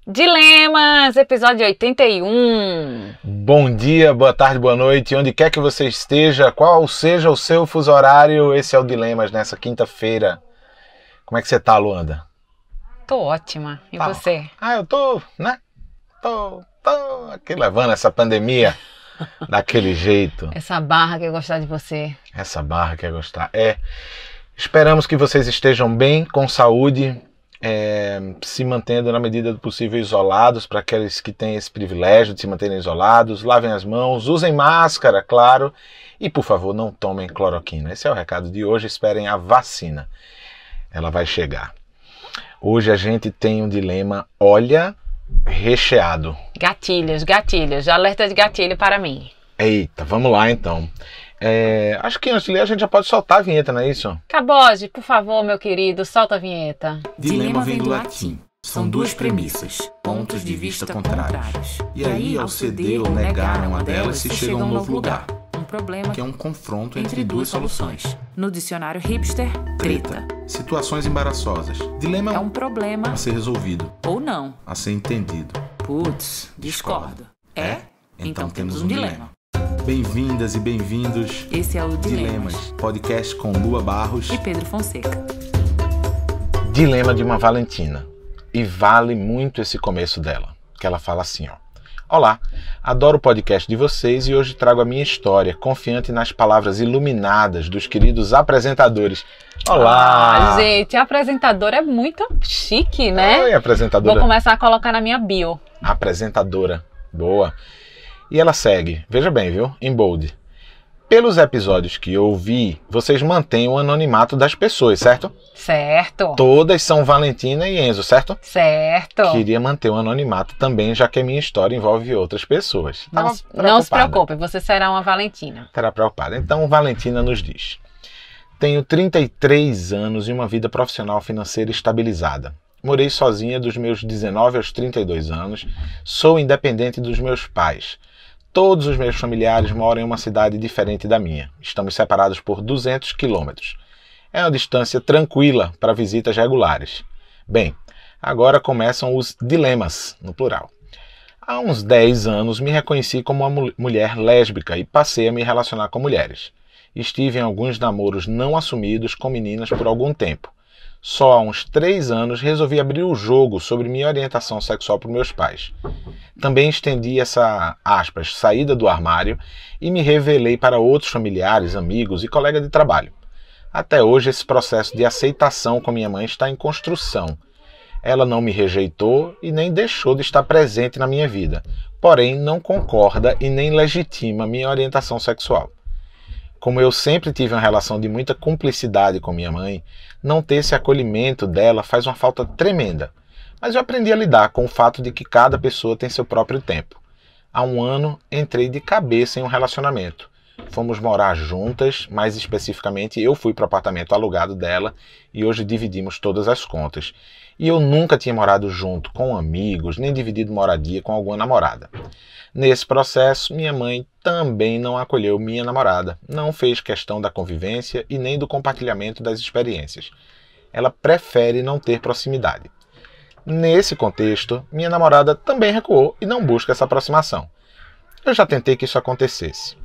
Dilemas, episódio 81. Bom dia, boa tarde, boa noite, onde quer que você esteja, qual seja o seu fuso horário, esse é o Dilemas nessa quinta-feira. Como é que você tá, Luanda? Tô ótima, e você? Eu tô, né? Tô aqui levando essa pandemia daquele jeito. Essa barra que eu gostar de você. Essa barra que eu gostar. Esperamos que vocês estejam bem, com saúde, se mantendo na medida do possível isolados, para aqueles que têm esse privilégio de se manterem isolados, lavem as mãos, usem máscara, claro, e por favor não tomem cloroquina. Esse é o recado de hoje, esperem a vacina, ela vai chegar. Hoje a gente tem um dilema, recheado. Gatilhos, alerta de gatilho para mim. Eita, vamos lá então. Acho que antes de ler a gente já pode soltar a vinheta, não é isso? Caboge, por favor, meu querido, solta a vinheta. Dilema vem do latim. São duas premissas, pontos de vista contrários. E aí, ao ceder ou negar uma delas, se chega a um novo lugar. Um problema Que é um confronto entre duas soluções. No dicionário hipster, treta. Situações embaraçosas. Dilema É um problema a ser resolvido, ou não. a ser entendido. Putz, discordo. Então temos um dilema. Bem-vindas e bem-vindos. Esse é o Dilemas, podcast com Lua Barros. e Pedro Fonseca. Dilema de uma Valentina. E vale muito esse começo dela, que ela fala assim, ó. Olá, adoro o podcast de vocês e hoje trago a minha história, confiante nas palavras iluminadas dos queridos apresentadores. Olá! Gente, a apresentadora é muito chique, né? Oi, apresentadora. Vou começar a colocar na minha bio. Apresentadora. Boa. E ela segue, veja bem, viu? Em bold. Pelos episódios que eu ouvi, vocês mantêm o anonimato das pessoas, certo? Certo. Todas são Valentina e Enzo, certo? Certo. Queria manter o anonimato também, já que a minha história envolve outras pessoas. Não se preocupe, você será uma Valentina. Estará preocupada. Então, Valentina nos diz. Tenho 33 anos e uma vida profissional financeira estabilizada. Morei sozinha dos meus 19 aos 32 anos. Sou independente dos meus pais. Todos os meus familiares moram em uma cidade diferente da minha. Estamos separados por 200 quilômetros. É uma distância tranquila para visitas regulares. Bem, agora começam os dilemas, no plural. Há uns 10 anos me reconheci como uma mulher lésbica e passei a me relacionar com mulheres. Estive em alguns namoros não assumidos com meninas por algum tempo. Só há uns 3 anos resolvi abrir o jogo sobre minha orientação sexual para meus pais. Também estendi essa, saída do armário e me revelei para outros familiares, amigos e colegas de trabalho. Até hoje esse processo de aceitação com minha mãe está em construção. Ela não me rejeitou e nem deixou de estar presente na minha vida, porém não concorda e nem legitima minha orientação sexual. Como eu sempre tive uma relação de muita cumplicidade com minha mãe, não ter esse acolhimento dela faz uma falta tremenda. Mas eu aprendi a lidar com o fato de que cada pessoa tem seu próprio tempo. Há um ano, entrei de cabeça em um relacionamento. Fomos morar juntas, mais especificamente eu fui para o apartamento alugado dela e hoje dividimos todas as contas. E eu nunca tinha morado junto com amigos, nem dividido moradia com alguma namorada. Nesse processo, minha mãe também não acolheu minha namorada, não fez questão da convivência e nem do compartilhamento das experiências. Ela prefere não ter proximidade. Nesse contexto, minha namorada também recuou e não busca essa aproximação. Eu já tentei que isso acontecesse.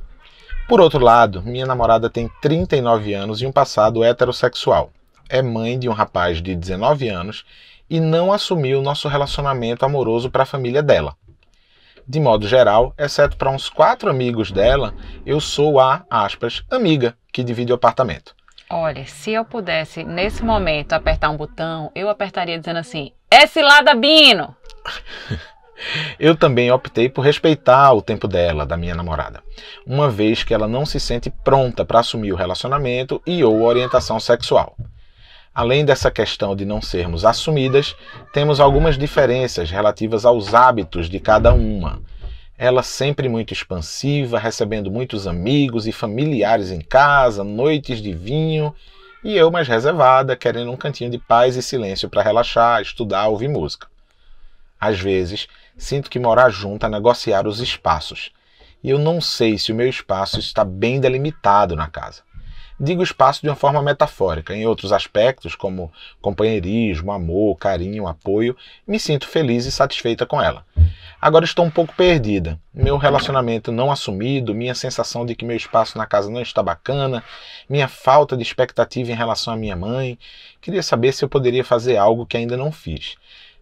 Por outro lado, minha namorada tem 39 anos e um passado heterossexual. É mãe de um rapaz de 19 anos e não assumiu nosso relacionamento amoroso para a família dela. De modo geral, exceto para uns 4 amigos dela, eu sou a, amiga que divide o apartamento. Olha, se eu pudesse, nesse momento, apertar um botão, eu apertaria dizendo assim, esse lado Bino! Eu também optei por respeitar o tempo dela, da minha namorada, uma vez que ela não se sente pronta para assumir o relacionamento e ou orientação sexual. Além dessa questão de não sermos assumidas, temos algumas diferenças relativas aos hábitos de cada uma. Ela sempre muito expansiva, recebendo muitos amigos e familiares em casa, noites de vinho, e eu mais reservada, querendo um cantinho de paz e silêncio para relaxar, estudar, ouvir música. Às vezes, sinto que morar junto é negociar os espaços, e eu não sei se o meu espaço está bem delimitado na casa. Digo espaço de uma forma metafórica. Em outros aspectos, como companheirismo, amor, carinho, apoio, me sinto feliz e satisfeita com ela. Agora estou um pouco perdida. Meu relacionamento não assumido, minha sensação de que meu espaço na casa não está bacana, minha falta de expectativa em relação à minha mãe. Queria saber se eu poderia fazer algo que ainda não fiz.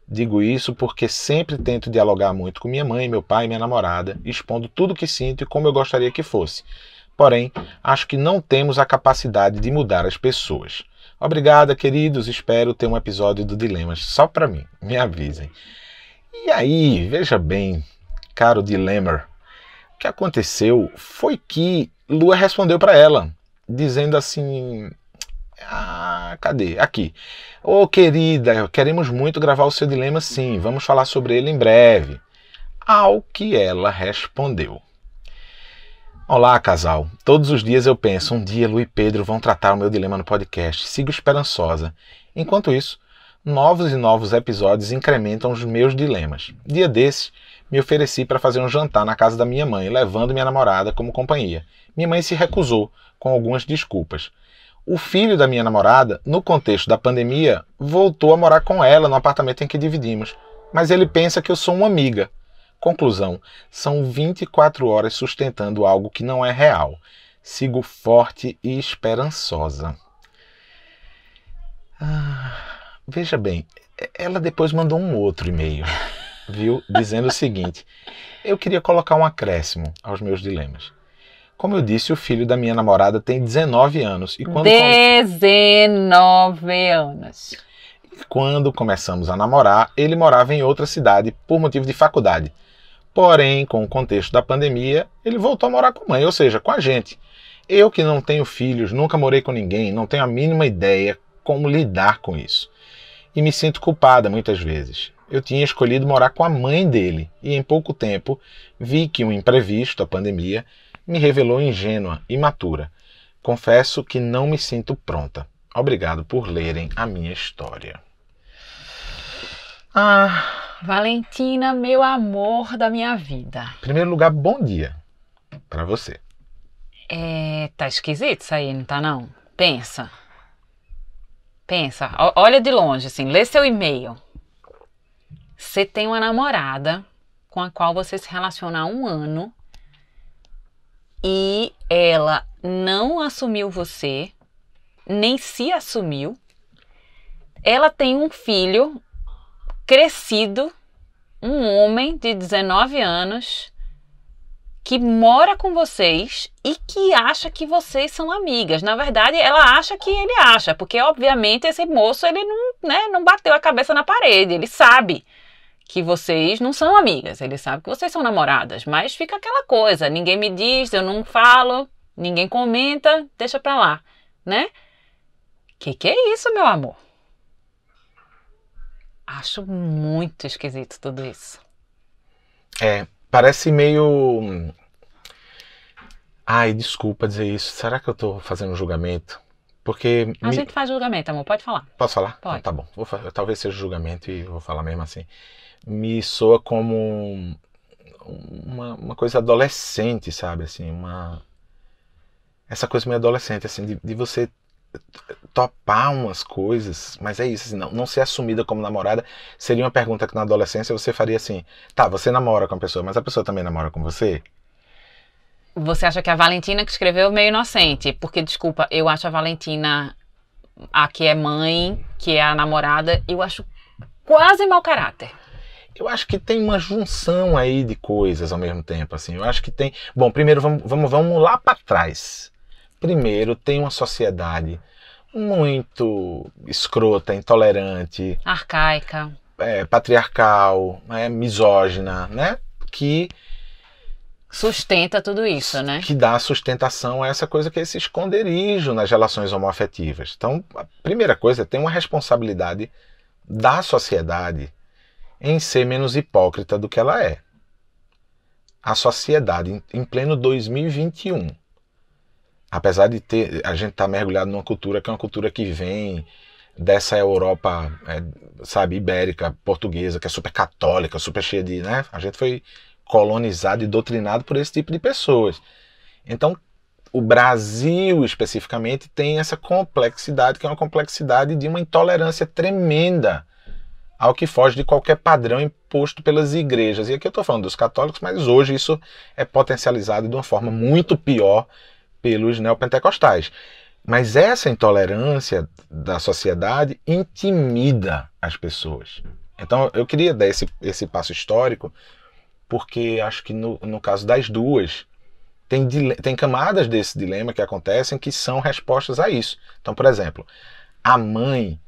Digo isso porque sempre tento dialogar muito com minha mãe, meu pai e minha namorada, expondo tudo o que sinto e como eu gostaria que fosse. Porém, acho que não temos a capacidade de mudar as pessoas. Obrigada, queridos. Espero ter um episódio do Dilemas só para mim. Me avisem. E aí, veja bem, caro Dilemma, o que aconteceu foi que Lua respondeu para ela, dizendo assim... cadê? Aqui. Ô, querida, queremos muito gravar o seu dilema, sim. Vamos falar sobre ele em breve. Ao que ela respondeu. Olá, casal. Todos os dias eu penso, um dia Lu e Pedro vão tratar o meu dilema no podcast. Sigo esperançosa. Enquanto isso, novos e novos episódios incrementam os meus dilemas. Dia desses, me ofereci para fazer um jantar na casa da minha mãe, levando minha namorada como companhia. Minha mãe se recusou, com algumas desculpas. O filho da minha namorada, no contexto da pandemia, voltou a morar com ela no apartamento em que dividimos. Mas ele pensa que eu sou uma amiga. Conclusão, são 24 horas sustentando algo que não é real. Sigo forte e esperançosa. Veja bem, ela depois mandou um outro e-mail, viu? Dizendo o seguinte, eu queria colocar um acréscimo aos meus dilemas. Como eu disse, o filho da minha namorada tem 19 anos. E 19 anos. Quando começamos a namorar, ele morava em outra cidade por motivo de faculdade. Porém, com o contexto da pandemia, ele voltou a morar com a mãe, ou seja, com a gente. Eu que não tenho filhos, nunca morei com ninguém, não tenho a mínima ideia como lidar com isso. E me sinto culpada muitas vezes. Eu tinha escolhido morar com a mãe dele e em pouco tempo vi que um imprevisto, a pandemia, me revelou ingênua, imatura. Confesso que não me sinto pronta. Obrigado por lerem a minha história. Valentina, meu amor da minha vida. Em primeiro lugar, bom dia para você. Tá esquisito isso aí, não tá não? Pensa. Olha de longe, assim, lê seu e-mail. Você tem uma namorada com a qual você se relaciona há 1 ano e ela não assumiu você, nem se assumiu. Ela tem um filho crescido, um homem de 19 anos, que mora com vocês e que acha que vocês são amigas. Na verdade, ela acha que ele acha, porque obviamente esse moço ele não bateu a cabeça na parede, ele sabe que vocês não são amigas, ele sabe que vocês são namoradas, mas fica aquela coisa, ninguém me diz, eu não falo, ninguém comenta, deixa pra lá, né? Que é isso, meu amor? Acho muito esquisito tudo isso. Parece meio... Ai, desculpa dizer isso. Será que eu tô fazendo um julgamento? Porque... A gente faz julgamento, amor. Pode falar. Posso falar? Pode. Então, tá bom. Talvez seja julgamento e vou falar mesmo assim. Me soa como uma coisa adolescente, sabe? Assim, essa coisa meio adolescente, assim, de você topar umas coisas, mas é isso, assim, não ser assumida como namorada. Seria uma pergunta que na adolescência você faria assim, tá, você namora com a pessoa, mas a pessoa também namora com você? Você acha que a Valentina que escreveu é meio inocente, porque, desculpa, eu acho a Valentina, a que é mãe, que é a namorada, eu acho quase mau caráter. Eu acho que tem uma junção aí de coisas ao mesmo tempo, assim, eu acho que tem... Bom, primeiro vamos lá para trás. Primeiro, tem uma sociedade muito escrota, intolerante, arcaica, patriarcal, misógina, né? Que sustenta tudo isso, né? Que dá sustentação a essa coisa que é esse esconderijo nas relações homoafetivas. Então, a primeira coisa, tem uma responsabilidade da sociedade em ser menos hipócrita do que ela é. A sociedade, em pleno 2021, apesar de a gente estar mergulhado numa cultura que é uma cultura que vem dessa Europa, sabe, ibérica, portuguesa, que é super católica, super cheia de, né? A gente foi colonizado e doutrinado por esse tipo de pessoas. Então, o Brasil, especificamente, tem essa complexidade, que é uma complexidade de uma intolerância tremenda ao que foge de qualquer padrão imposto pelas igrejas. E aqui eu estou falando dos católicos, mas hoje isso é potencializado de uma forma muito pior pelos neopentecostais. Mas essa intolerância da sociedade intimida as pessoas. Então eu queria dar esse passo histórico, porque acho que no caso das duas, tem camadas desse dilema que acontecem que são respostas a isso. Então, por exemplo, a mãe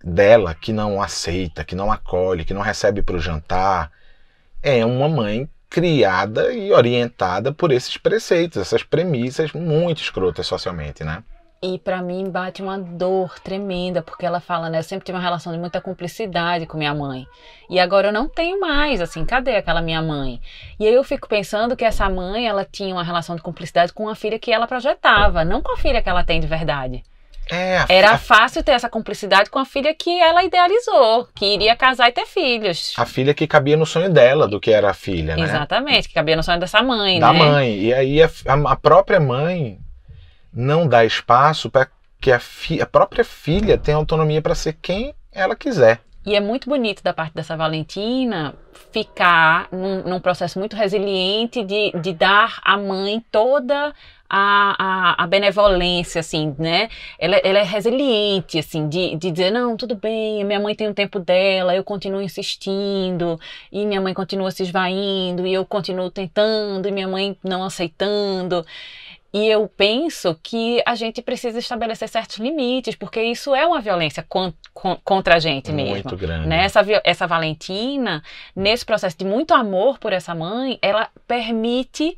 dela que não aceita, que não acolhe, que não recebe para o jantar, é uma mãe criada e orientada por esses preceitos, essas premissas muito escrotas socialmente, né? E pra mim bate uma dor tremenda, porque ela fala, né, eu sempre tive uma relação de muita cumplicidade com minha mãe. E agora eu não tenho mais, assim, cadê aquela minha mãe? E aí eu fico pensando que essa mãe, ela tinha uma relação de cumplicidade com a filha que ela projetava, não com a filha que ela tem de verdade. Era fácil ter essa cumplicidade com a filha que ela idealizou, que iria casar e ter filhos. A filha que cabia no sonho dela, do que era a filha, né? Exatamente, que cabia no sonho dessa mãe, da né? mãe. E aí a própria mãe não dá espaço para que a própria filha tenha autonomia para ser quem ela quiser. E é muito bonito da parte dessa Valentina ficar num processo muito resiliente de dar à mãe toda a benevolência, assim, né? Ela é resiliente, assim, de dizer, não, tudo bem, minha mãe tem o tempo dela, eu continuo insistindo, e minha mãe continua se esvaindo, e eu continuo tentando, e minha mãe não aceitando. E eu penso que a gente precisa estabelecer certos limites, porque isso é uma violência contra a gente mesmo. Muito grande. Né? Essa Valentina, nesse processo de muito amor por essa mãe, ela permite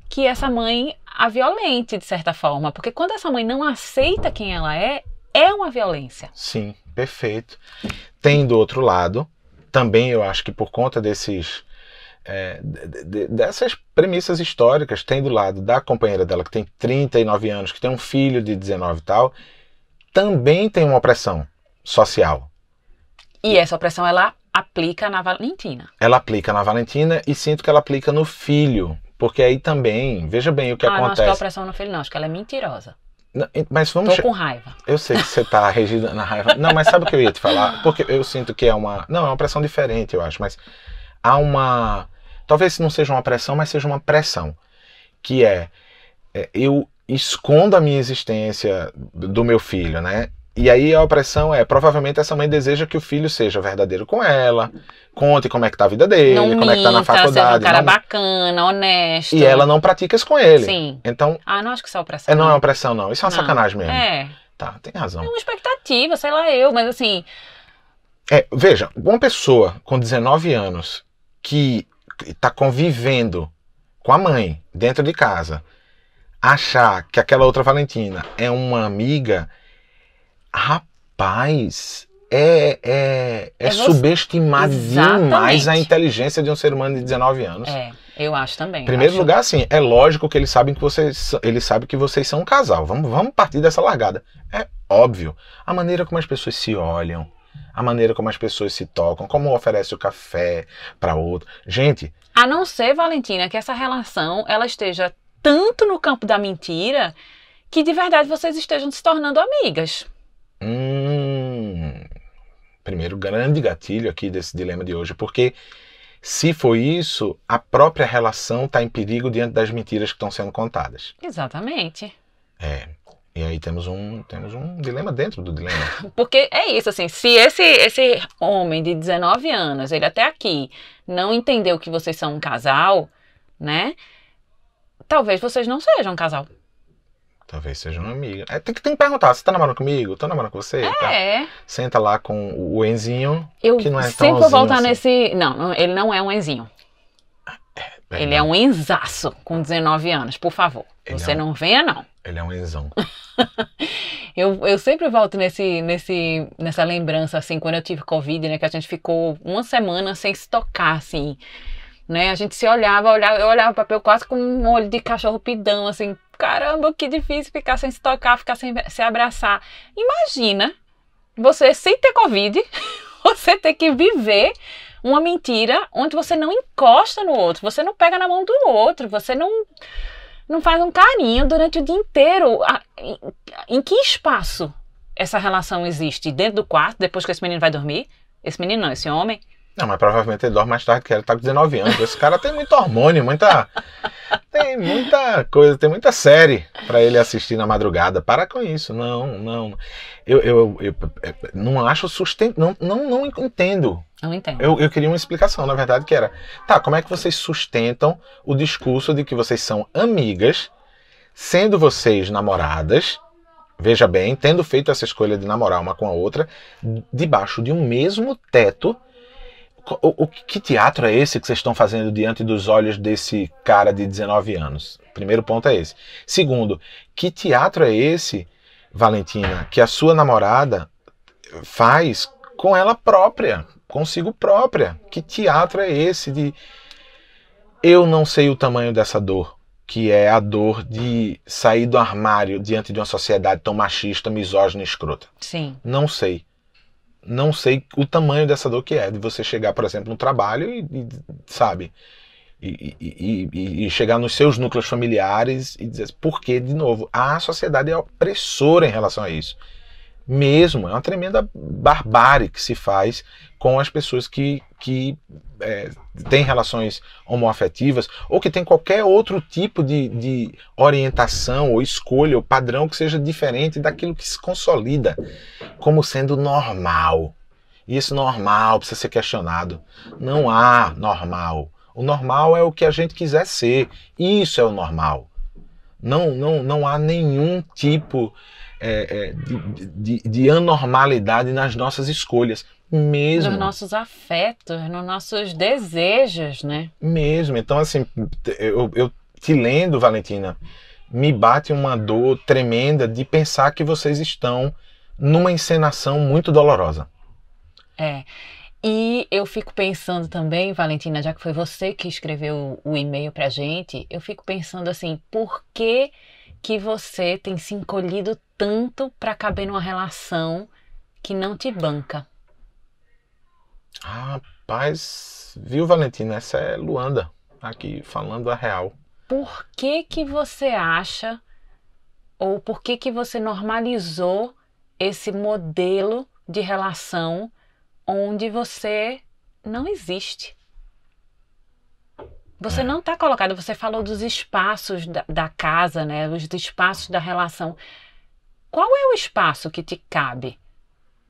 que essa mãe a violente, de certa forma. Porque quando essa mãe não aceita quem ela é uma violência. Sim, perfeito. Tem do outro lado, também eu acho que por conta dessas premissas históricas, tem do lado da companheira dela que tem 39 anos, que tem um filho de 19 e tal, também tem uma opressão social. E essa opressão ela aplica na Valentina. Ela aplica na Valentina e sinto que ela aplica no filho, porque aí também, veja bem o que acontece. Não acho que é opressão no filho não, acho que ela é mentirosa. Não, mas vamos Tô com raiva. Eu sei que você está regida na raiva. Não, mas sabe o que eu ia te falar? Porque eu sinto que é uma... Não, é uma pressão diferente, eu acho, mas há uma... Talvez não seja uma pressão, mas seja uma pressão. Que eu escondo a minha existência do meu filho, né? E aí a opressão provavelmente essa mãe deseja que o filho seja verdadeiro com ela, conte como é que tá a vida dele, não como é que tá na faculdade. Seja um cara bacana, honesto. E ela não pratica isso com ele. Sim. Então, não acho que isso é opressão. Não é uma opressão, não. Isso é uma sacanagem mesmo. Tá, tem razão. É uma expectativa, sei lá mas assim... Veja, uma pessoa com 19 anos que está convivendo com a mãe dentro de casa, achar que aquela outra Valentina é uma amiga, rapaz, subestimar demais a inteligência de um ser humano de 19 anos. Eu acho também. Em primeiro lugar, assim, é lógico que ele sabe que vocês são um casal. Vamos partir dessa largada. É óbvio. A maneira como as pessoas se olham, a maneira como as pessoas se tocam, como oferece o café para outro. Gente... A não ser, Valentina, que essa relação ela esteja tanto no campo da mentira que de verdade vocês estejam se tornando amigas. Primeiro grande gatilho aqui desse dilema de hoje, porque se for isso, a própria relação está em perigo diante das mentiras que estão sendo contadas. Exatamente. E aí temos um dilema dentro do dilema. Porque é isso, assim, se esse homem de 19 anos, ele até aqui não entendeu que vocês são um casal, né? Talvez vocês não sejam um casal. Talvez seja uma amiga. Tem que perguntar, você tá namorando comigo? Tô namorando com você? Tá? Senta lá com o Enzinho, que não é tão sempre vou voltar assim. nesse... Não, ele não é um Enzinho. Ele é um enzaço com 19 anos, por favor. Você não venha, não. Ele é um enzão. Eu sempre volto nessa lembrança, assim, quando eu tive Covid, né? Que a gente ficou uma semana sem se tocar, assim, né? A gente se olhava, eu olhava o papel quase com um olho de cachorro pidão, assim. Caramba, que difícil ficar sem se tocar, ficar sem se abraçar. Imagina você, sem ter Covid, você ter que viver uma mentira onde você não encosta no outro, você não pega na mão do outro, você não... não faz um carinho durante o dia inteiro. Em que espaço essa relação existe? Dentro do quarto, depois que esse menino vai dormir? Esse menino não, esse homem? Não, mas provavelmente ele dorme mais tarde que ele tá com 19 anos. Esse cara tem muito hormônio, tem muita coisa, tem muita série pra ele assistir na madrugada. Para com isso. Não. Eu não acho sustentável. Não entendo. Não entendo. Eu queria uma explicação, na verdade, que era... Tá, como é que vocês sustentam o discurso de que vocês são amigas, sendo vocês namoradas, veja bem, tendo feito essa escolha de namorar uma com a outra, debaixo de um mesmo teto. Que teatro é esse que vocês estão fazendo diante dos olhos desse cara de 19 anos? Primeiro ponto é esse. Segundo, que teatro é esse, Valentina, que a sua namorada faz com ela própria, consigo própria? Que teatro é esse de... Eu não sei o tamanho dessa dor, que é a dor de sair do armário diante de uma sociedade tão machista, misógina e escrota. Sim. Não sei. Não sei o tamanho dessa dor que é, de você chegar, por exemplo, no trabalho sabe, e chegar nos seus núcleos familiares e dizer, porque, de novo, a sociedade é opressora em relação a isso. Mesmo, é uma tremenda barbárie que se faz com as pessoas que têm relações homoafetivas ou que têm qualquer outro tipo de orientação ou escolha ou padrão que seja diferente daquilo que se consolida como sendo normal. E esse normal precisa ser questionado. Não há normal. O normal é o que a gente quiser ser. Isso é o normal. Não há nenhum tipo de anormalidade nas nossas escolhas. Mesmo. Nos nossos afetos, nos nossos desejos, né? Mesmo. Então, assim, eu te lendo, Valentina, me bate uma dor tremenda de pensar que vocês estão numa encenação muito dolorosa. E eu fico pensando também, Valentina, já que foi você que escreveu o e-mail pra gente, eu fico pensando assim, por que você tem se encolhido tanto pra caber numa relação que não te banca? Rapaz, viu, Valentina? Essa é Luanda, aqui falando a real. Por que você acha, ou por que você normalizou esse modelo de relação onde você não existe? Você não está colocado, você falou dos espaços da casa, né? Os espaços da relação. Qual é o espaço que te cabe?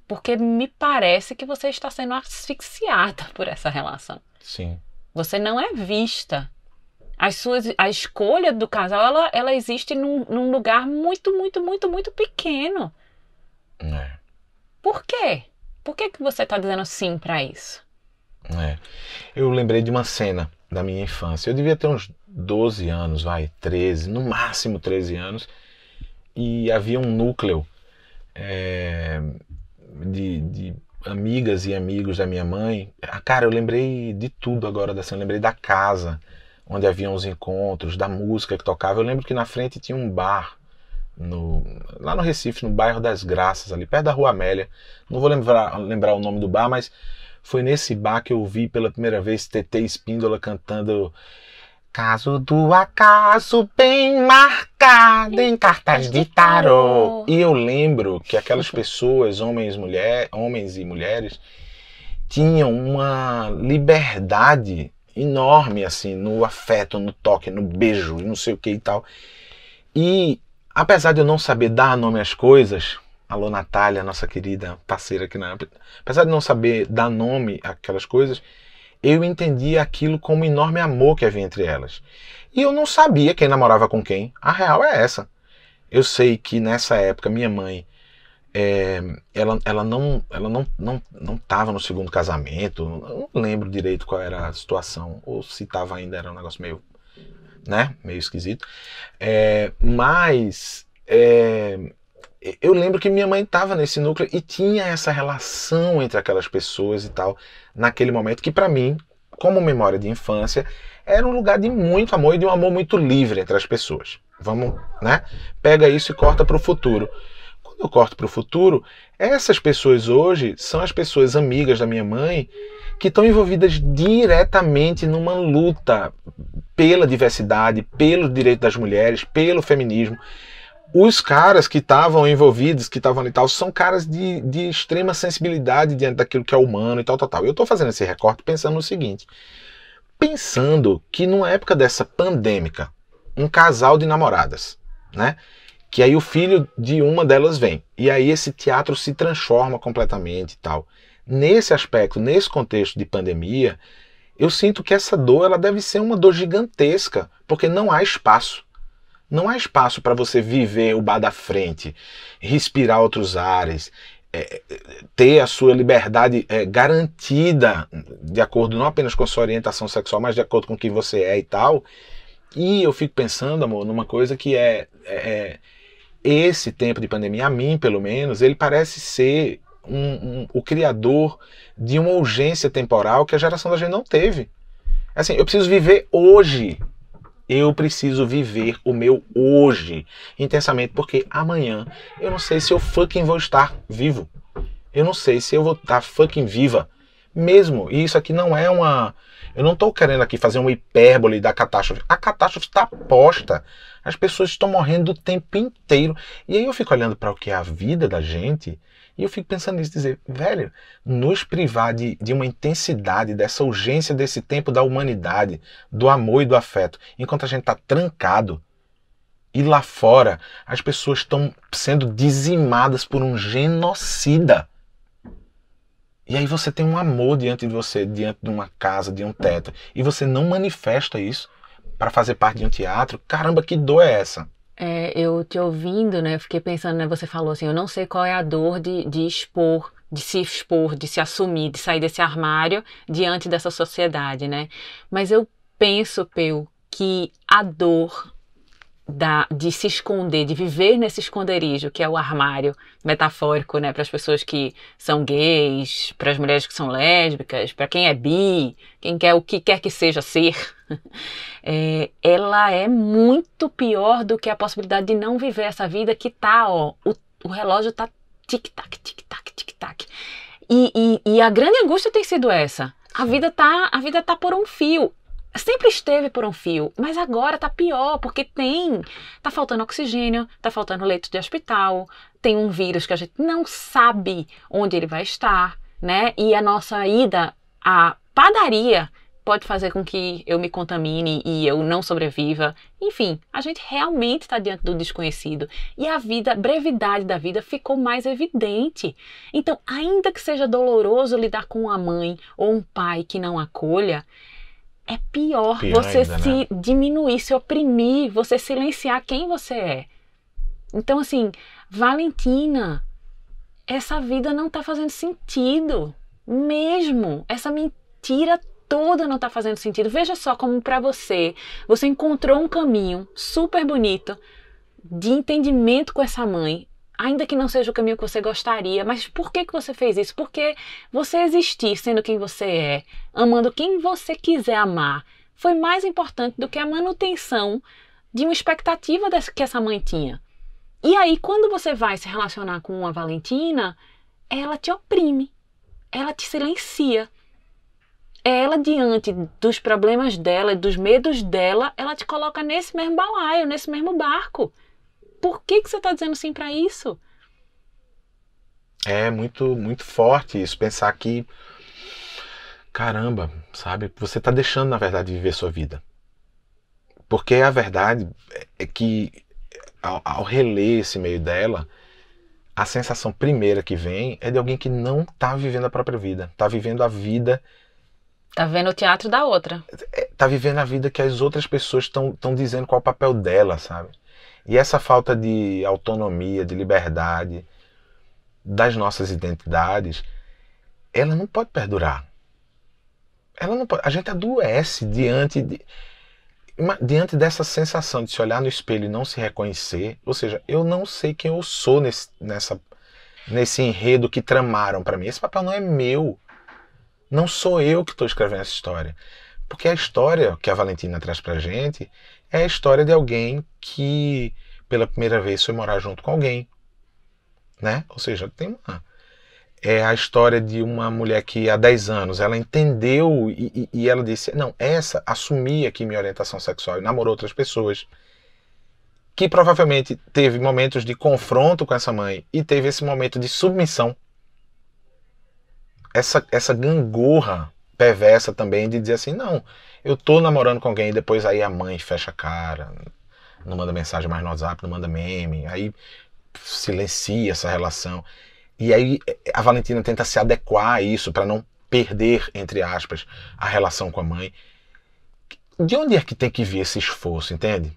Porque me parece que você está sendo asfixiada por essa relação. Sim. Você não é vista. A escolha do casal, ela existe num lugar muito pequeno. Por quê? Por que você está dizendo sim para isso? Eu lembrei de uma cena da minha infância. Eu devia ter uns 12 anos, 13, no máximo 13 anos. E havia um núcleo de amigas e amigos da minha mãe. Cara, eu lembrei de tudo agora dessa. Eu lembrei da casa onde haviam os encontros, da música que tocava. Eu lembro que na frente tinha um bar lá no Recife, no bairro das Graças, ali perto da Rua Amélia. Não vou lembrar o nome do bar, mas foi nesse bar que eu vi pela primeira vez TT Espíndola cantando Caso do acaso bem marcado em cartas de tarô. E eu lembro que aquelas pessoas, homens e mulheres, tinham uma liberdade enorme assim, no afeto, no toque, no beijo, não sei o que e tal. E apesar de eu não saber dar nome às coisas, alô Natália, nossa querida parceira aqui apesar de não saber dar nome àquelas coisas, eu entendia aquilo como um enorme amor que havia entre elas. E eu não sabia quem namorava com quem. A real é essa. Eu sei que nessa época minha mãe, ela não estava no segundo casamento. Eu não lembro direito qual era a situação. Ou se estava ainda, era um negócio meio esquisito. Mas eu lembro que minha mãe estava nesse núcleo e tinha essa relação entre aquelas pessoas e tal, naquele momento que para mim, como memória de infância, era um lugar de muito amor e de um amor muito livre entre as pessoas. Vamos, né? Pega isso e corta para o futuro. Quando eu corto para o futuro, essas pessoas hoje são as pessoas amigas da minha mãe que estão envolvidas diretamente numa luta pela diversidade, pelo direito das mulheres, pelo feminismo. Os caras que estavam envolvidos, que estavam ali e tal, são caras de extrema sensibilidade diante daquilo que é humano e tal, tal, tal. Eu estou fazendo esse recorte pensando no seguinte, pensando que numa época dessa pandêmica, um casal de namoradas, né? Que aí o filho de uma delas vem. E aí esse teatro se transforma completamente e tal. Nesse aspecto, nesse contexto de pandemia, eu sinto que essa dor ela deve ser uma dor gigantesca, porque não há espaço. Não há espaço para você viver o bar da frente, respirar outros ares, ter a sua liberdade garantida de acordo não apenas com a sua orientação sexual, mas de acordo com quem você é e tal. E eu fico pensando, amor, numa coisa que esse tempo de pandemia, a mim pelo menos, ele parece ser o criador de uma urgência temporal que a geração da gente não teve. Assim, eu preciso viver hoje. Eu preciso viver o meu hoje intensamente, porque amanhã eu não sei se eu fucking vou estar vivo. Eu não sei se eu vou estar fucking viva mesmo. E isso aqui não é uma... Eu não estou querendo aqui fazer uma hipérbole da catástrofe. A catástrofe está posta. As pessoas estão morrendo o tempo inteiro. E aí eu fico olhando para o que é a vida da gente e eu fico pensando nisso, dizer, velho, nos privar de uma intensidade, dessa urgência desse tempo da humanidade, do amor e do afeto, enquanto a gente está trancado. E lá fora as pessoas estão sendo dizimadas por um genocida. E aí você tem um amor diante de você, diante de uma casa, de um teto, e você não manifesta isso para fazer parte de um teatro. Caramba, que dor é essa? Eu te ouvindo, né, eu fiquei pensando, né, você falou assim, eu não sei qual é a dor de expor, de se assumir, de sair desse armário diante dessa sociedade, né? Mas eu penso, Peu, que a dor de se esconder, de viver nesse esconderijo, que é o armário metafórico, né, para as pessoas que são gays, para as mulheres que são lésbicas, para quem é bi, quem quer o que quer que seja ser, ela é muito pior do que a possibilidade de não viver essa vida que tá, ó, o relógio tá tic-tac, tic-tac, tic-tac. E a grande angústia tem sido essa. A vida tá por um fio. Sempre esteve por um fio, mas agora tá pior, porque tá faltando oxigênio, tá faltando leito de hospital, tem um vírus que a gente não sabe onde ele vai estar, né? E a nossa ida à padaria pode fazer com que eu me contamine e eu não sobreviva. Enfim, a gente realmente está diante do desconhecido. E a brevidade da vida ficou mais evidente. Então, ainda que seja doloroso lidar com uma mãe ou um pai que não acolha, é pior você ainda, se né? diminuir, se oprimir, você silenciar quem você é. Então, assim, Valentina, essa vida não tá fazendo sentido. Mesmo. Essa mentira toda não tá fazendo sentido. Veja só como para você encontrou um caminho super bonito de entendimento com essa mãe. Ainda que não seja o caminho que você gostaria, mas por que você fez isso? Porque você existir sendo quem você é, amando quem você quiser amar, foi mais importante do que a manutenção de uma expectativa que essa mãe tinha. E aí, quando você vai se relacionar com uma Valentina, ela te oprime, ela te silencia. Ela, diante dos problemas dela e dos medos dela, ela te coloca nesse mesmo balaio, nesse mesmo barco. Por que você está dizendo sim para isso? É muito, muito forte isso, pensar que, caramba, sabe, você está deixando, na verdade, viver sua vida. Porque a verdade é que, ao reler esse meio dela, a sensação primeira que vem é de alguém que não está vivendo a própria vida, está vivendo a vida... Tá vendo o teatro da outra. Tá vivendo a vida que as outras pessoas estão dizendo qual é o papel dela, sabe? E essa falta de autonomia, de liberdade das nossas identidades, ela não pode perdurar. Ela não pode. A gente adoece diante dessa sensação de se olhar no espelho e não se reconhecer. Ou seja, eu não sei quem eu sou nesse enredo que tramaram para mim. Esse papel não é meu. Não sou eu que estou escrevendo essa história. Porque a história que a Valentina traz pra gente é a história de alguém que pela primeira vez foi morar junto com alguém, né? Ou seja, É a história de uma mulher que há 10 anos ela entendeu e ela disse, não, assumi aqui minha orientação sexual e namorou outras pessoas, que provavelmente teve momentos de confronto com essa mãe e teve esse momento de submissão. Essa gangorra perversa também de dizer assim, não, eu tô namorando com alguém e depois aí a mãe fecha a cara, não manda mensagem mais no WhatsApp, não manda meme, aí silencia essa relação. E aí a Valentina tenta se adequar a isso para não perder, entre aspas, a relação com a mãe. De onde é que tem que vir esse esforço, entende?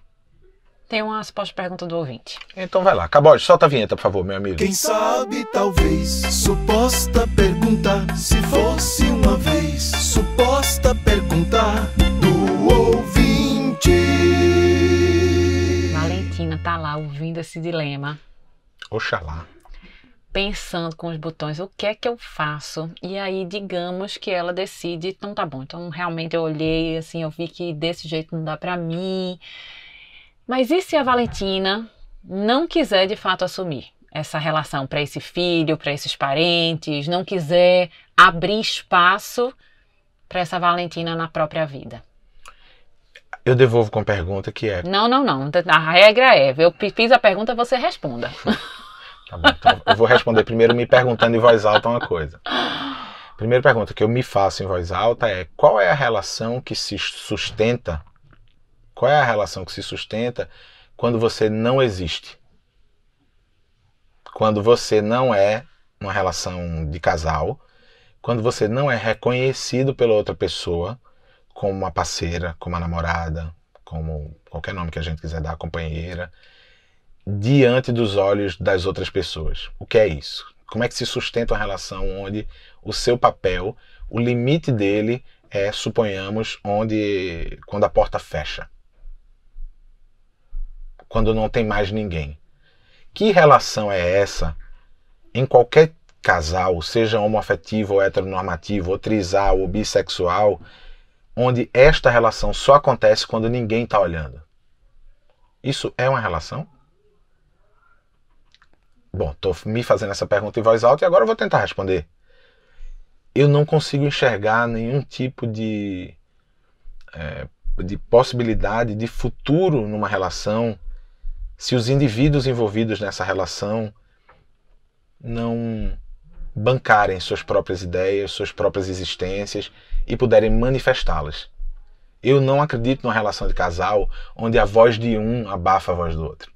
Tem uma pós-pergunta do ouvinte. Então vai lá. Cabode, solta a vinheta, por favor, meu amigo. Quem sabe, talvez, suposta pergunta, se fosse uma vez, suposta pergunta do ouvinte. Valentina tá lá ouvindo esse dilema, Oxalá. pensando com os botões, o que é que eu faço? E aí, digamos que ela decide, então tá bom, então realmente eu olhei, assim, eu vi que desse jeito não dá pra mim. Mas e se a Valentina não quiser de fato assumir essa relação para esse filho, para esses parentes, não quiser abrir espaço para essa Valentina na própria vida? Eu devolvo com pergunta que é... Não. A regra é, eu fiz a pergunta, você responda. Tá bom, então eu vou responder primeiro me perguntando em voz alta uma coisa. Primeira pergunta que eu me faço em voz alta é, qual é a relação que se sustenta? Qual é a relação que se sustenta quando você não existe? Quando você não é uma relação de casal, quando você não é reconhecido pela outra pessoa como uma parceira, como uma namorada, como qualquer nome que a gente quiser dar, companheira, diante dos olhos das outras pessoas. O que é isso? Como é que se sustenta uma relação onde o seu papel, o limite dele é, suponhamos, quando a porta fecha? Quando não tem mais ninguém. Que relação é essa em qualquer casal, seja homoafetivo ou heteronormativo, ou trisal ou bissexual, onde esta relação só acontece quando ninguém está olhando? Isso é uma relação? Bom, estou me fazendo essa pergunta em voz alta e agora eu vou tentar responder. Eu não consigo enxergar nenhum tipo de possibilidade de futuro numa relação se os indivíduos envolvidos nessa relação não bancarem suas próprias ideias, suas próprias existências e puderem manifestá-las. Eu não acredito numa relação de casal onde a voz de um abafa a voz do outro.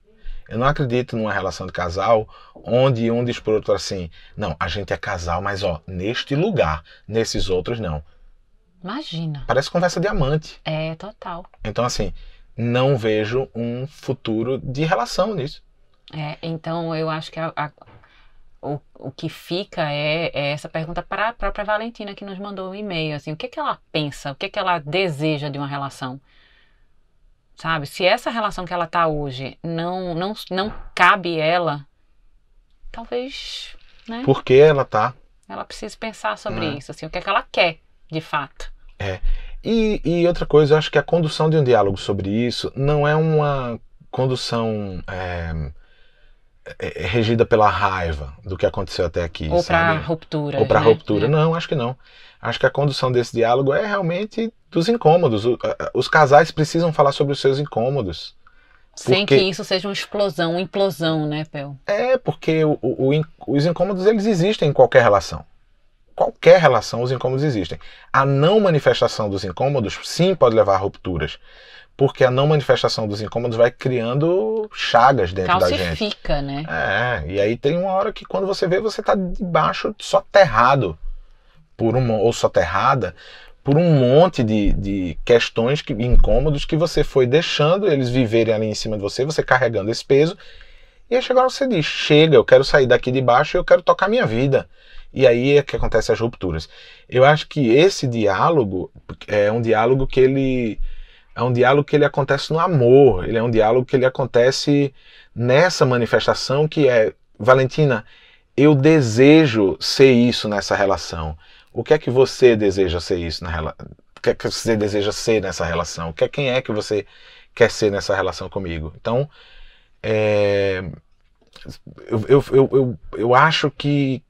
Eu não acredito numa relação de casal onde um diz por outro assim, não, a gente é casal, mas ó, neste lugar, nesses outros não. Imagina. Parece conversa de amante. É, total. Então assim, não vejo um futuro de relação nisso. Então eu acho que o que fica é essa pergunta para a própria Valentina que nos mandou um e-mail, assim, o que ela pensa, o que ela deseja de uma relação? Sabe, se essa relação que ela tá hoje não cabe ela, talvez, né? Por que ela tá? Ela precisa pensar sobre isso, assim, o que é que ela quer, de fato. E outra coisa, eu acho que a condução de um diálogo sobre isso não é uma condução regida pela raiva do que aconteceu até aqui. Ou para ruptura. Ou para né? ruptura. Não, acho que não. Acho que a condução desse diálogo é realmente dos incômodos. Os casais precisam falar sobre os seus incômodos. Sem que isso seja uma explosão, uma implosão, né, Pel? Porque os incômodos, eles existem em qualquer relação. Qualquer relação, os incômodos existem. A não manifestação dos incômodos, sim, pode levar a rupturas. Porque a não manifestação dos incômodos vai criando chagas dentro da gente. Calcifica, né? E aí tem uma hora que quando você vê, você está debaixo, soterrado, ou soterrada, por um monte de questões, incômodos que você foi deixando eles viverem ali em cima de você carregando esse peso. E aí chega a hora que você diz, chega, eu quero sair daqui de baixo e eu quero tocar minha vida. E aí é que acontecem as rupturas. Eu acho que esse diálogo é um diálogo que ele acontece no amor, ele é um diálogo que ele acontece nessa manifestação que é, Valentina, eu desejo ser isso nessa relação. O que é que você deseja ser isso na relação? O que é que você deseja ser nessa relação? Quem é que você quer ser nessa relação comigo? Então, eu acho que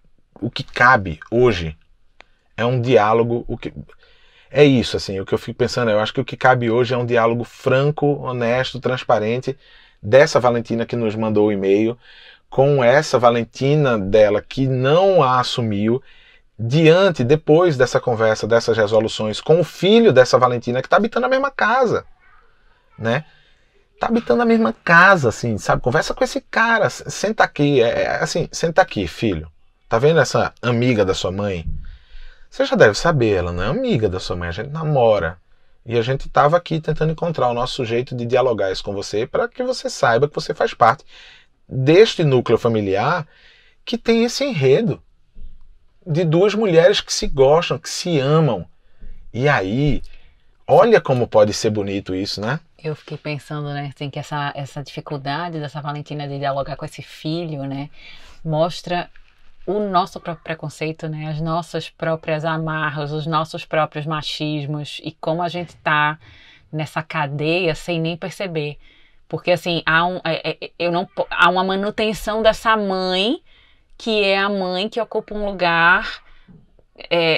o que cabe hoje é um diálogo, é isso, assim, o que eu fico pensando, eu acho que o que cabe hoje é um diálogo franco, honesto, transparente, dessa Valentina que nos mandou o e-mail, com essa Valentina dela que não a assumiu, depois dessa conversa, dessas resoluções, com o filho dessa Valentina que está habitando a mesma casa, né? Tá habitando a mesma casa, assim, sabe? Conversa com esse cara, senta aqui, assim, senta aqui, filho. Tá vendo essa amiga da sua mãe? Você já deve saber, ela não é amiga da sua mãe, a gente namora. E a gente tava aqui tentando encontrar o nosso jeito de dialogar isso com você para que você saiba que você faz parte deste núcleo familiar que tem esse enredo de duas mulheres que se gostam, que se amam. E aí, olha como pode ser bonito isso, né? Eu fiquei pensando, né, assim, que essa dificuldade dessa Valentina de dialogar com esse filho, né, mostra o nosso próprio preconceito, né, as nossas próprias amarras, os nossos próprios machismos e como a gente tá nessa cadeia sem nem perceber. Porque, assim, há uma manutenção dessa mãe, que é a mãe que ocupa um lugar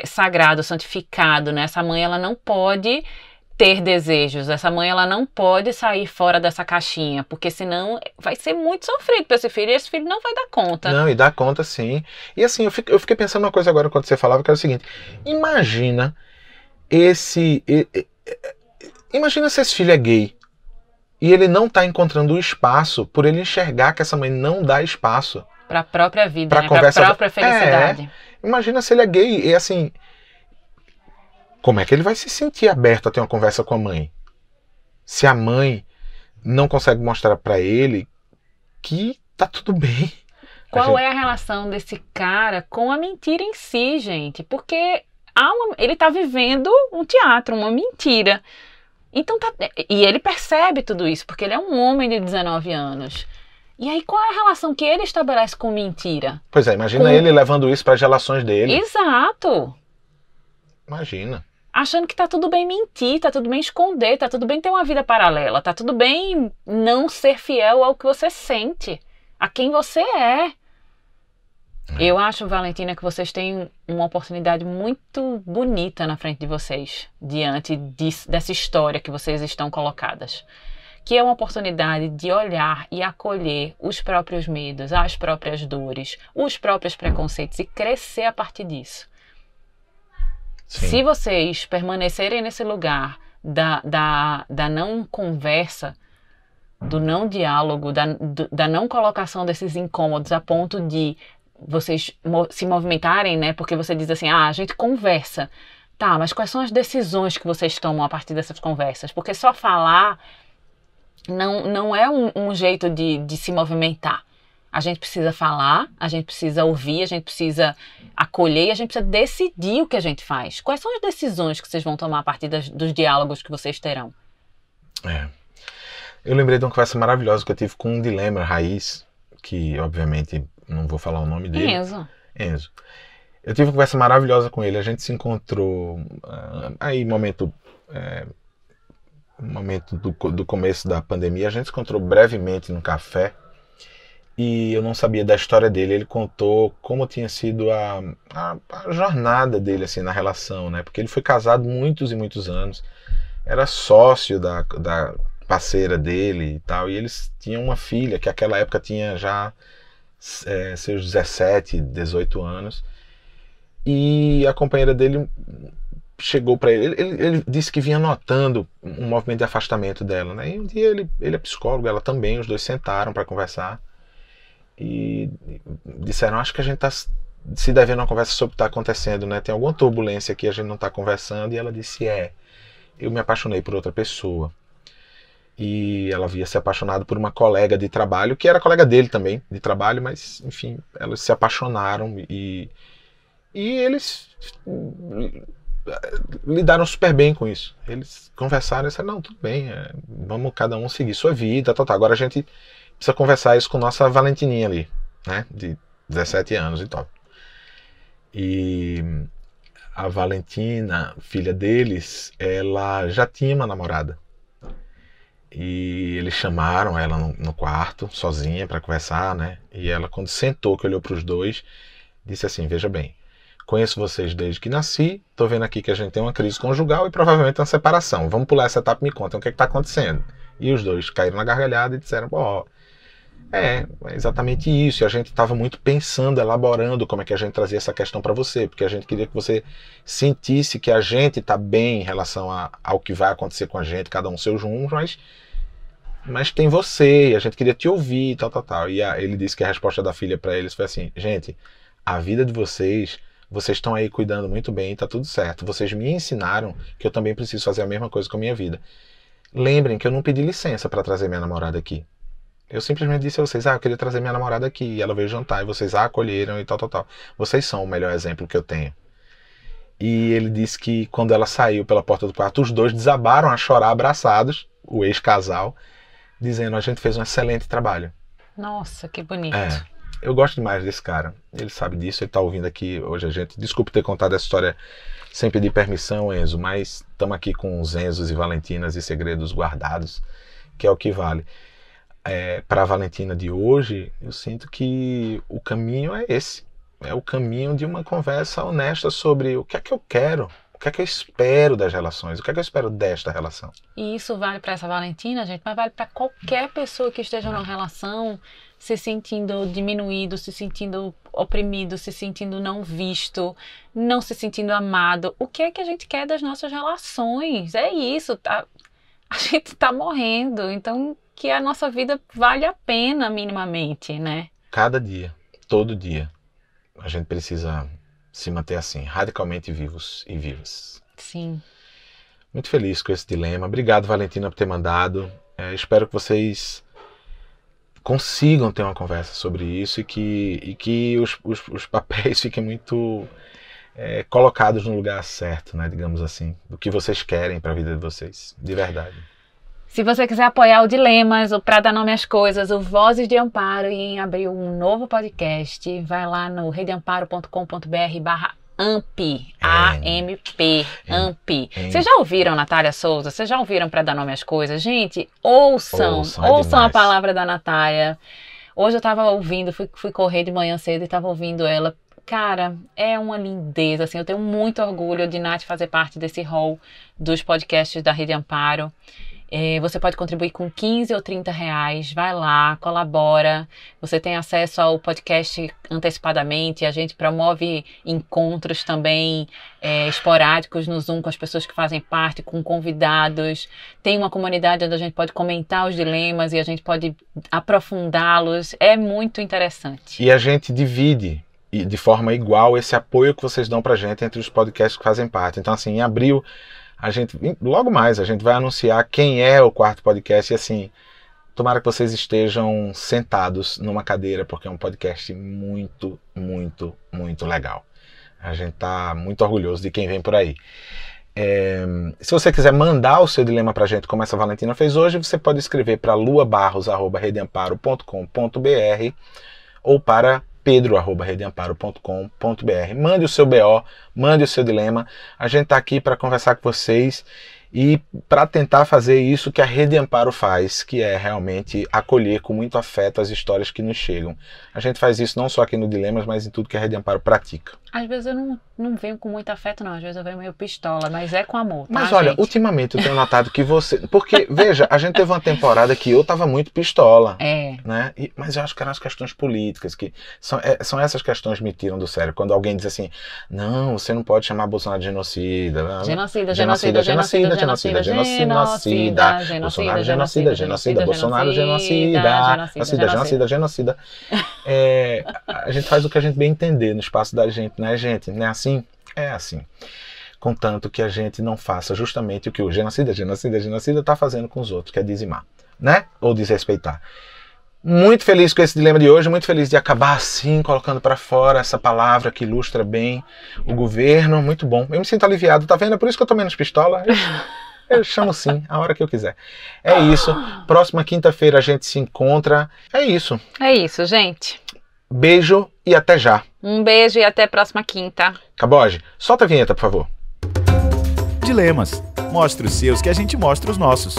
sagrado, santificado, né? Essa mãe, ela não pode ter desejos, essa mãe, ela não pode sair fora dessa caixinha, porque senão vai ser muito sofrido para esse filho, e esse filho não vai dar conta. Não, e dá conta sim. E assim, eu fiquei pensando uma coisa agora quando você falava, que era o seguinte, imagina se esse filho é gay, e ele não está encontrando o espaço por ele enxergar que essa mãe não dá espaço para a própria vida, para né? Para a própria felicidade. Imagina se ele é gay e assim, como é que ele vai se sentir aberto a ter uma conversa com a mãe? Se a mãe não consegue mostrar para ele que tá tudo bem. Qual é a relação desse cara com a mentira em si, gente? Porque ele tá vivendo um teatro, uma mentira. Então e ele percebe tudo isso, porque ele é um homem de 19 anos. E aí, qual é a relação que ele estabelece com mentira? Pois é, imagina ele levando isso para as relações dele. Exato. Imagina. Achando que tá tudo bem mentir, tá tudo bem esconder, tá tudo bem ter uma vida paralela, tá tudo bem não ser fiel ao que você sente, a quem você é. Eu acho, Valentina, que vocês têm uma oportunidade muito bonita na frente de vocês, diante dessa história que vocês estão colocadas. Que é uma oportunidade de olhar e acolher os próprios medos, as próprias dores, os próprios preconceitos e crescer a partir disso. Sim. Se vocês permanecerem nesse lugar da não conversa, do não diálogo, da não colocação desses incômodos a ponto de vocês se movimentarem, né? Porque você diz assim, a gente conversa. Tá, mas quais são as decisões que vocês tomam a partir dessas conversas? Porque só falar não é um jeito de se movimentar. A gente precisa falar, a gente precisa ouvir, a gente precisa acolher e a gente precisa decidir o que a gente faz. Quais são as decisões que vocês vão tomar a partir dos diálogos que vocês terão? Eu lembrei de uma conversa maravilhosa que eu tive com um dilema raiz, que obviamente não vou falar o nome dele. Enzo. Eu tive uma conversa maravilhosa com ele, a gente se encontrou aí momento do começo da pandemia, a gente se encontrou brevemente num café e eu não sabia da história dele. Ele contou como tinha sido a jornada dele assim, na relação, né? Porque ele foi casado muitos e muitos anos, era sócio da parceira dele e tal, e eles tinham uma filha que naquela época tinha já seus 17, 18 anos, e a companheira dele chegou para ele disse que vinha notando um movimento de afastamento dela, né? E um dia ele é psicólogo, ela também, os dois sentaram para conversar e disseram, acho que a gente está se devendo uma conversa sobre o que está acontecendo, né? Tem alguma turbulência aqui, a gente não está conversando. E ela disse, eu me apaixonei por outra pessoa. E ela havia se apaixonado por uma colega de trabalho, que era colega dele também, de trabalho, mas, enfim, elas se apaixonaram e eles lidaram super bem com isso. Eles conversaram e disseram, não, tudo bem, vamos cada um seguir sua vida, agora a gente precisa conversar isso com nossa Valentininha ali, né, de 17 anos e tal. E a Valentina, filha deles, ela já tinha uma namorada. E eles chamaram ela no quarto, sozinha, para conversar, né? E ela, quando sentou, que olhou para os dois, Disse assim, veja bem, conheço vocês desde que nasci, tô vendo aqui que a gente tem uma crise conjugal e provavelmente uma separação. Vamos pular essa etapa e me contam o que está acontecendo. E os dois caíram na gargalhada e disseram, pô, é exatamente isso. E a gente estava muito pensando, elaborando como é que a gente trazia essa questão para você, porque a gente queria que você sentisse que a gente está bem em relação ao que vai acontecer com a gente, cada um seus rumos, mas tem você, e a gente queria te ouvir e tal. E ele disse que a resposta da filha para eles foi assim, gente, a vida de vocês estão aí cuidando muito bem, tá tudo certo. Vocês me ensinaram que eu também preciso fazer a mesma coisa com a minha vida. Lembrem que eu não pedi licença para trazer minha namorada aqui. Eu simplesmente disse a vocês, eu queria trazer minha namorada aqui, e ela veio jantar, e vocês a acolheram e tal. Vocês são o melhor exemplo que eu tenho. E ele disse que quando ela saiu pela porta do quarto, os dois desabaram a chorar abraçados, o ex-casal, dizendo, a gente fez um excelente trabalho. Nossa, que bonito. Eu gosto demais desse cara. Ele sabe disso, ele tá ouvindo aqui hoje a gente. Desculpe ter contado essa história sem pedir permissão, Enzo, mas estamos aqui com os Enzos e Valentinas e segredos guardados, que é o que vale. Para a Valentina de hoje, eu sinto que o caminho é esse. É o caminho de uma conversa honesta sobre o que é que eu quero, o que é que eu espero das relações, o que é que eu espero desta relação. E isso vale para essa Valentina, gente, mas vale para qualquer pessoa que esteja numa relação se sentindo diminuído, se sentindo oprimido, se sentindo não visto, não se sentindo amado. O que é que a gente quer das nossas relações? É isso, tá? A gente tá morrendo, então que a nossa vida vale a pena minimamente, né? Cada dia, todo dia, a gente precisa se manter assim, radicalmente vivos e vivas. Sim. Muito feliz com esse dilema. Obrigado, Valentina, por ter mandado. Espero que vocês consigam ter uma conversa sobre isso e que os papéis fiquem muito colocados no lugar certo, né, digamos assim, do que vocês querem para a vida de vocês, de verdade. Se você quiser apoiar o Dilemas, o Pra Dar Nome às Coisas, o Vozes de Amparo e em abrir um novo podcast, vai lá no redeamparo.com.br/AMP, A-M-P, AMP. Vocês já ouviram Natália Souza? Vocês já ouviram Pra Dar Nome às Coisas? Gente, ouçam a palavra da Natália. Hoje eu tava ouvindo, fui correr de manhã cedo e tava ouvindo ela. Cara, é uma lindeza, assim, eu tenho muito orgulho de Nath fazer parte desse hall dos podcasts da Rede Amparo. Você pode contribuir com 15 ou 30 reais, vai lá, colabora, você tem acesso ao podcast antecipadamente, a gente promove encontros também esporádicos no Zoom com as pessoas que fazem parte, com convidados, tem uma comunidade onde a gente pode comentar os dilemas e a gente pode aprofundá-los, é muito interessante. E a gente divide de forma igual esse apoio que vocês dão pra gente entre os podcasts que fazem parte, então assim, em abril, logo mais, a gente vai anunciar quem é o quarto podcast e assim, tomara que vocês estejam sentados numa cadeira, porque é um podcast muito, muito, muito legal. A gente tá muito orgulhoso de quem vem por aí. Se você quiser mandar o seu dilema pra gente, como essa Valentina fez hoje, você pode escrever para luabarros@redeamparo.com.br ou para pedro@redeamparo.com.br. Mande o seu BO, mande o seu dilema. A gente está aqui para conversar com vocês e para tentar fazer isso que a Rede Amparo faz, que é realmente acolher com muito afeto as histórias que nos chegam. A gente faz isso não só aqui no Dilemas, mas em tudo que a Rede Amparo pratica. Às vezes eu não venho com muito afeto, não. Às vezes eu venho meio pistola, mas é com amor, tá, Mas olha, gente? ultimamente eu tenho notado que você... Porque, veja, a gente teve uma temporada que eu tava muito pistola. Né? Mas eu acho que eram as questões políticas, que são essas questões que me tiram do sério. Quando alguém diz assim, não, você não pode chamar Bolsonaro de genocida. Genocida. Bolsonaro genocida. Bolsonaro genocida. A gente faz o que a gente bem entender no espaço da gente, né, gente? Não é assim? É assim. Contanto que a gente não faça justamente o que o genocida está fazendo com os outros, que é dizimar, né? Ou desrespeitar. Muito feliz com esse dilema de hoje, muito feliz de acabar assim, colocando para fora essa palavra que ilustra bem o governo. Muito bom. Eu me sinto aliviado, tá vendo? É por isso que eu tô menos pistola. Eu chamo sim, a hora que eu quiser. É isso. Próxima quinta-feira a gente se encontra. É isso. É isso, gente. Beijo e até já. Um beijo e até a próxima quinta. Caboge, solta a vinheta, por favor. Dilemas. Mostre os seus que a gente mostra os nossos.